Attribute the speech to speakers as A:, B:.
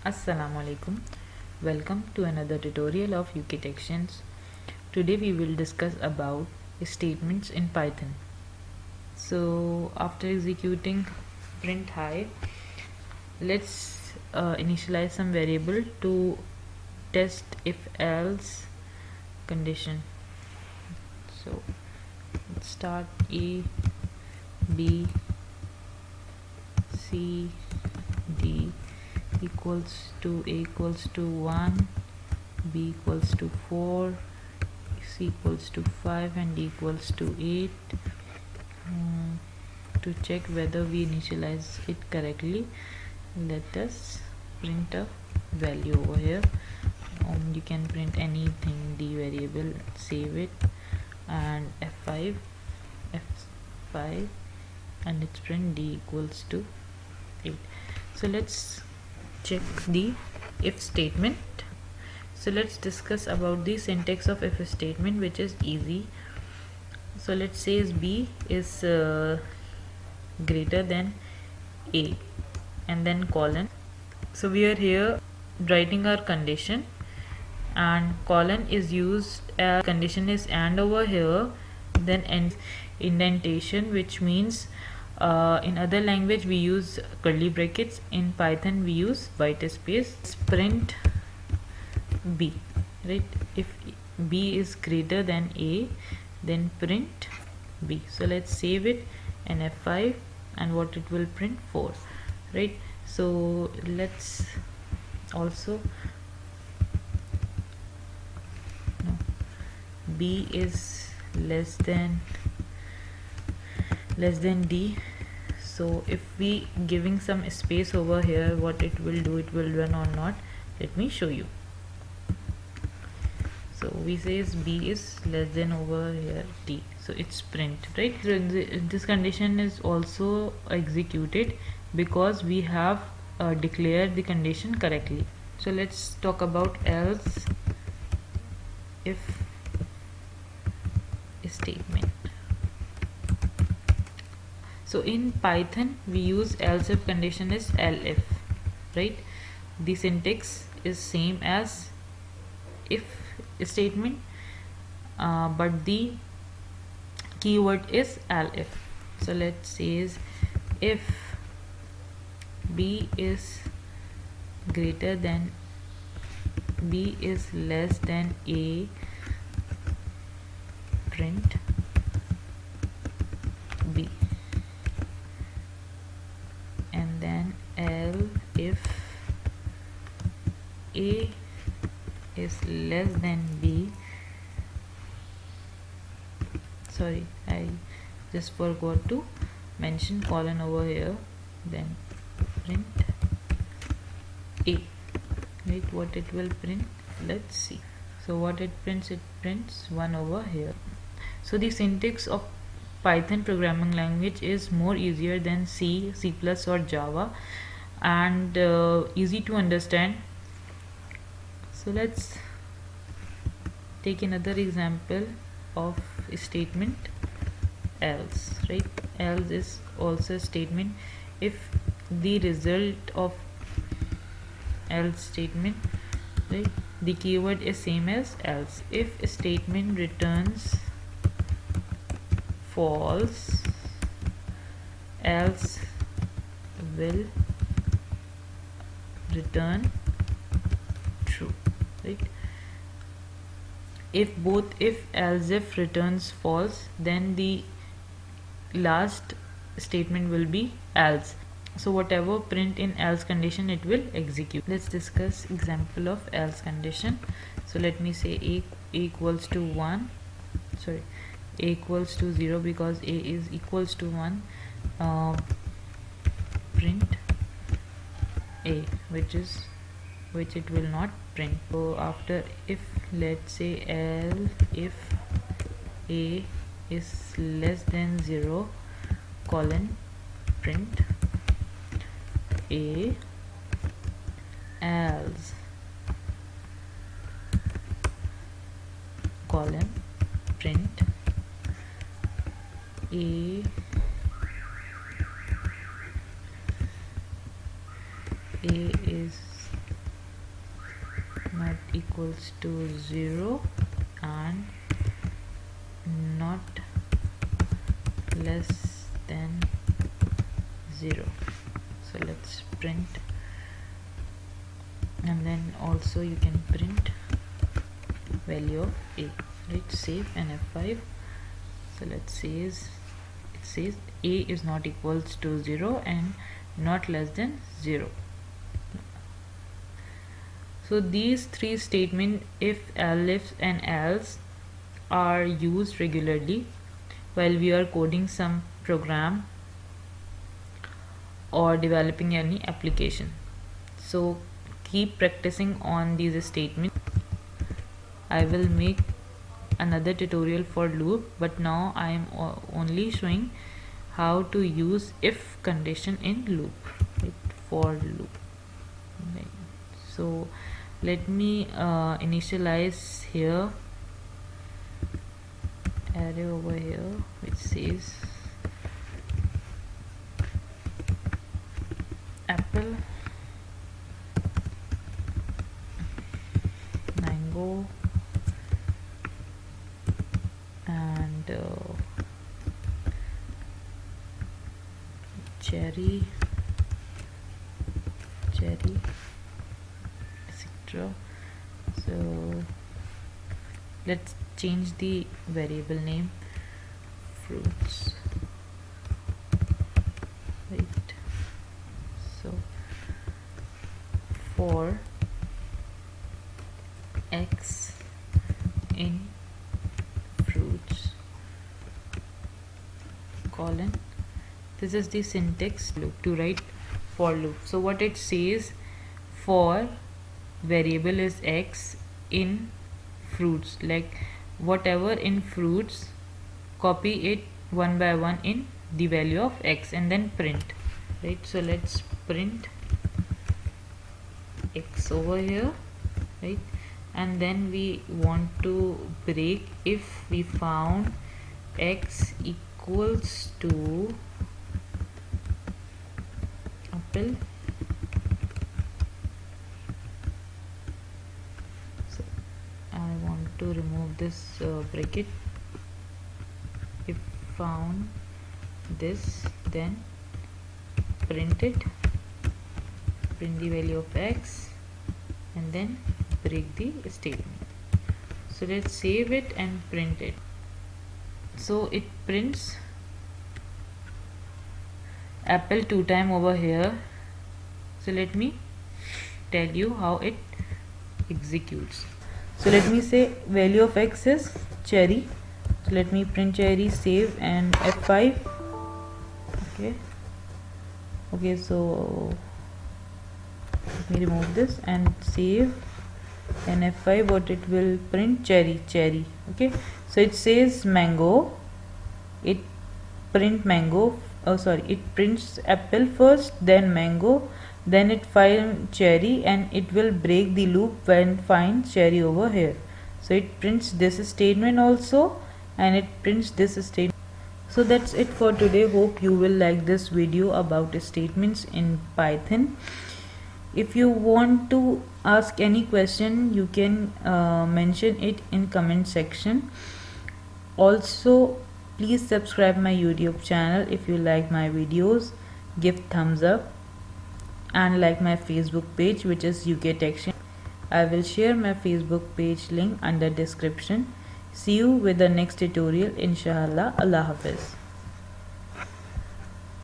A: Assalamu alaikum. Welcome to another tutorial of UK Textions. Today we will discuss about statements in Python. So after executing print hi, let's initialize some variable to test if else condition. So let's start A, B, C, D equals to A equals to 1, B equals to 4, C equals to 5 and D equals to 8. To check whether we initialize it correctly, let us print a value over here. You can print anything, D variable, save it, and F5 and it's print D equals to 8. So let's check the if statement. So let's discuss about the syntax of if statement, which is easy. So let's say B is greater than A and then colon. So we are here writing our condition and colon is used as condition is and over here, then end indentation, which means in other language we use curly brackets, in Python we use white space. Print B, right? If B is greater than A, then print B. So let's save it and F5, and what it will print 4, right? So let's also B is less than D. So if we giving some space over here, what it will do, it will run or not. Let me show you. So we says B is less than over here D, so it's print, right? So this condition is also executed because we have declared the condition correctly. So let's talk about else if statement. So in Python we use else if condition is elif, right? The syntax is same as if statement, but the keyword is elif. So let's say if B is greater than B is less than A, print B. And then if A is less than B, sorry, I just forgot to mention colon over here, then print A, right? What it will print, let's see. So what it prints 1 over here. So the syntax of Python programming language is more easier than C, C++ or Java, and easy to understand. So let's take another example of a statement else, right? Else is also a statement. If the result of else statement, right, the keyword is same as else. If a statement returns false, else will return true, right? If else if returns false, then the last statement will be else. So whatever print in else condition, it will execute. Let's discuss example of else condition. So let me say A equals to 1, sorry, A equals to 0 because A is equals to 1. Print A, which it will not print. So after if, let's say if A is less than 0, colon, print A, else, colon, print A is not equals to 0 and not less than 0. So let's print, and then also you can print value of a, right? Save and F5. So let's say it says a is not equals to 0 and not less than 0. So these three statements, if, elif and else, are used regularly while we are coding some program or developing any application. So keep practicing on these statements. I will make another tutorial for loop, but now I am only showing how to use if condition in loop, right? For loop, right? So let me initialize here array over here which says apple, mango, and cherry, etc. So let's change the variable name fruits, right? So for x in fruits colon, this is the syntax loop to write for loop. So what it says, for variable is x in fruits, like whatever in fruits, copy it one by one in the value of x and then print, right? So let's print x over here, right? And then we want to break if we found x equals to apple. So I want to remove this bracket. If found this, then print it, print the value of x, and then break the statement. So let's save it and print it. So it prints apple 2 times over here. So let me tell you how it executes. So let me say value of x is cherry. So let me print cherry, save and F5. Okay, so let me remove this and save and F5. What it will print? Cherry. Okay, so it says mango, it print mango, it prints apple first, then mango, then it finds cherry, and it will break the loop when finds cherry over here. So it prints this statement also, and it prints this statement. So that's it for today. Hope you will like this video about statements in Python. If you want to ask any question, you can mention it in comment section. Also, please subscribe my YouTube channel if you like my videos, give thumbs up, and like my Facebook page, which is UK Tech. I will share my Facebook page link under description. See you with the next tutorial, inshallah. Allah Hafiz.